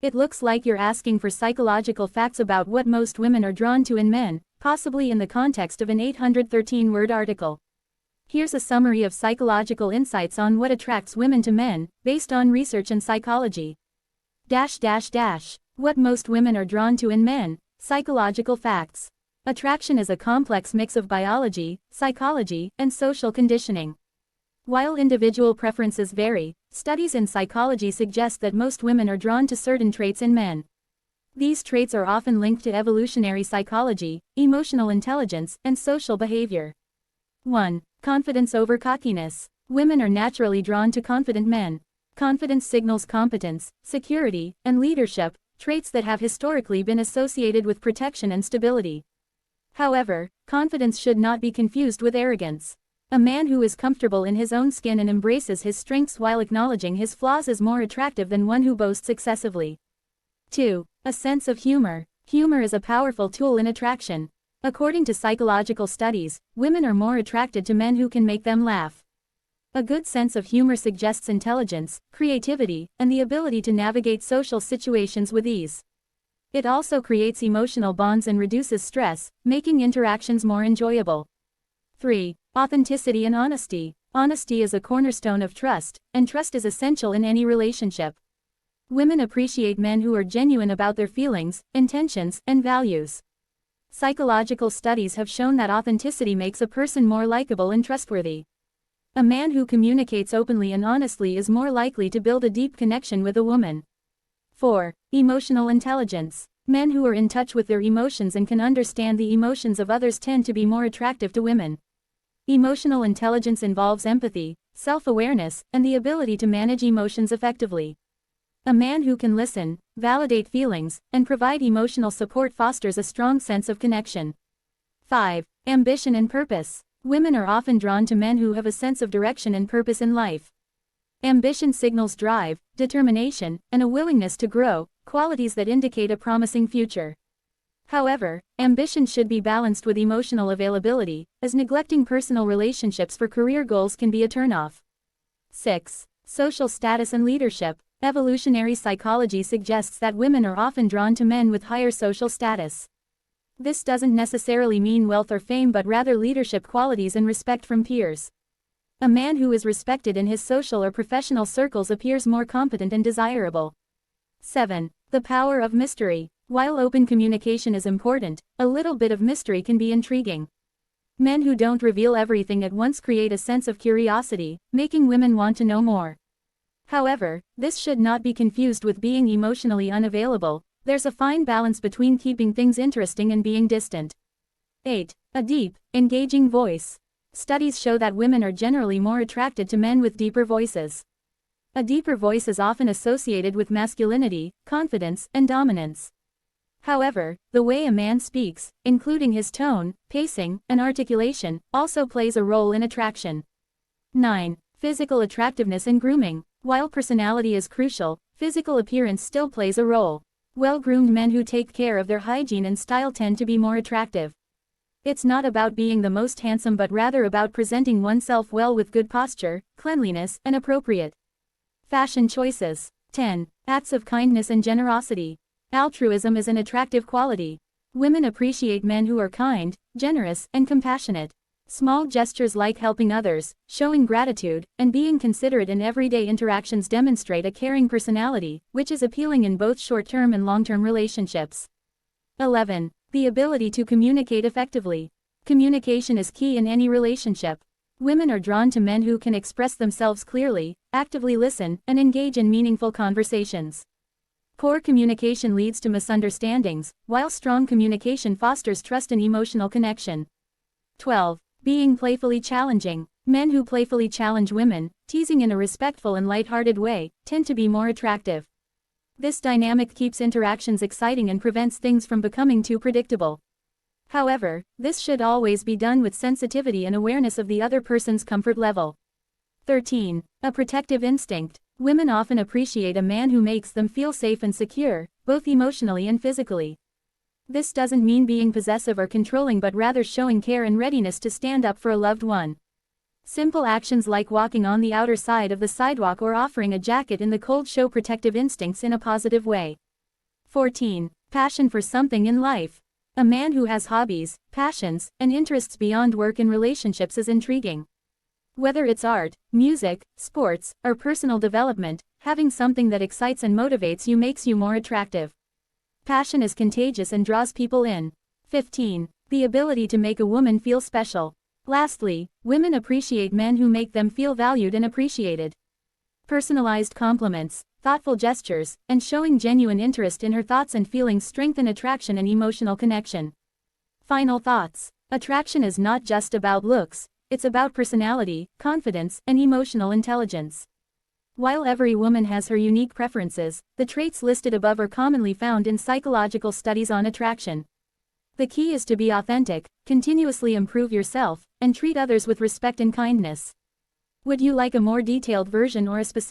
It looks like you're asking for psychological facts about what most women are drawn to in men, possibly in the context of an 813-word article. Here's a summary of psychological insights on what attracts women to men, based on research and psychology. What most women are drawn to in men, psychological facts. Attraction is a complex mix of biology, psychology, and social conditioning. While individual preferences vary, studies in psychology suggest that most women are drawn to certain traits in men. These traits are often linked to evolutionary psychology, emotional intelligence, and social behavior. 1. Confidence over cockiness. Women are naturally drawn to confident men. Confidence signals competence, security, and leadership, traits that have historically been associated with protection and stability. However, confidence should not be confused with arrogance. A man who is comfortable in his own skin and embraces his strengths while acknowledging his flaws is more attractive than one who boasts excessively. 2. A sense of humor. Humor is a powerful tool in attraction. According to psychological studies, women are more attracted to men who can make them laugh. A good sense of humor suggests intelligence, creativity, and the ability to navigate social situations with ease. It also creates emotional bonds and reduces stress, making interactions more enjoyable. 3. Authenticity and honesty. Honesty is a cornerstone of trust, and trust is essential in any relationship. Women appreciate men who are genuine about their feelings, intentions, and values. Psychological studies have shown that authenticity makes a person more likable and trustworthy. A man who communicates openly and honestly is more likely to build a deep connection with a woman. 4. Emotional intelligence. Men who are in touch with their emotions and can understand the emotions of others tend to be more attractive to women. Emotional intelligence involves empathy, self-awareness, and the ability to manage emotions effectively. A man who can listen, validate feelings, and provide emotional support fosters a strong sense of connection. 5. Ambition and purpose. Women are often drawn to men who have a sense of direction and purpose in life. Ambition signals drive, determination, and a willingness to grow, qualities that indicate a promising future. However, ambition should be balanced with emotional availability, as neglecting personal relationships for career goals can be a turnoff. 6. Social status and leadership. Evolutionary psychology suggests that women are often drawn to men with higher social status. This doesn't necessarily mean wealth or fame but rather leadership qualities and respect from peers. A man who is respected in his social or professional circles appears more competent and desirable. 7. The power of mystery. While open communication is important, a little bit of mystery can be intriguing. Men who don't reveal everything at once create a sense of curiosity, making women want to know more. However, this should not be confused with being emotionally unavailable. There's a fine balance between keeping things interesting and being distant. 8. A deep, engaging voice. Studies show that women are generally more attracted to men with deeper voices. A deeper voice is often associated with masculinity, confidence, and dominance. However, the way a man speaks, including his tone, pacing, and articulation, also plays a role in attraction. 9. Physical attractiveness and grooming. While personality is crucial, physical appearance still plays a role. Well-groomed men who take care of their hygiene and style tend to be more attractive. It's not about being the most handsome but rather about presenting oneself well with good posture, cleanliness, and appropriate fashion choices. 10. Acts of kindness and generosity. Altruism is an attractive quality. Women appreciate men who are kind, generous, and compassionate. Small gestures like helping others, showing gratitude, and being considerate in everyday interactions demonstrate a caring personality, which is appealing in both short-term and long-term relationships. 11. The ability to communicate effectively. Communication is key in any relationship. Women are drawn to men who can express themselves clearly, actively listen, and engage in meaningful conversations. Poor communication leads to misunderstandings, while strong communication fosters trust and emotional connection. 12. Being playfully challenging. Men who playfully challenge women, teasing in a respectful and lighthearted way, tend to be more attractive. This dynamic keeps interactions exciting and prevents things from becoming too predictable. However, this should always be done with sensitivity and awareness of the other person's comfort level. 13. A protective instinct. Women often appreciate a man who makes them feel safe and secure, both emotionally and physically. This doesn't mean being possessive or controlling but rather showing care and readiness to stand up for a loved one. Simple actions like walking on the outer side of the sidewalk or offering a jacket in the cold show protective instincts in a positive way. 14. Passion for something in life. A man who has hobbies, passions, and interests beyond work and relationships is intriguing. Whether it's art, music, sports, or personal development, having something that excites and motivates you makes you more attractive. Passion is contagious and draws people in. 15. The ability to make a woman feel special. Lastly, women appreciate men who make them feel valued and appreciated. Personalized compliments, thoughtful gestures, and showing genuine interest in her thoughts and feelings strengthen attraction and emotional connection. Final thoughts. Attraction is not just about looks, it's about personality, confidence, and emotional intelligence. While every woman has her unique preferences, the traits listed above are commonly found in psychological studies on attraction. The key is to be authentic, continuously improve yourself, and treat others with respect and kindness. Would you like a more detailed version or a specific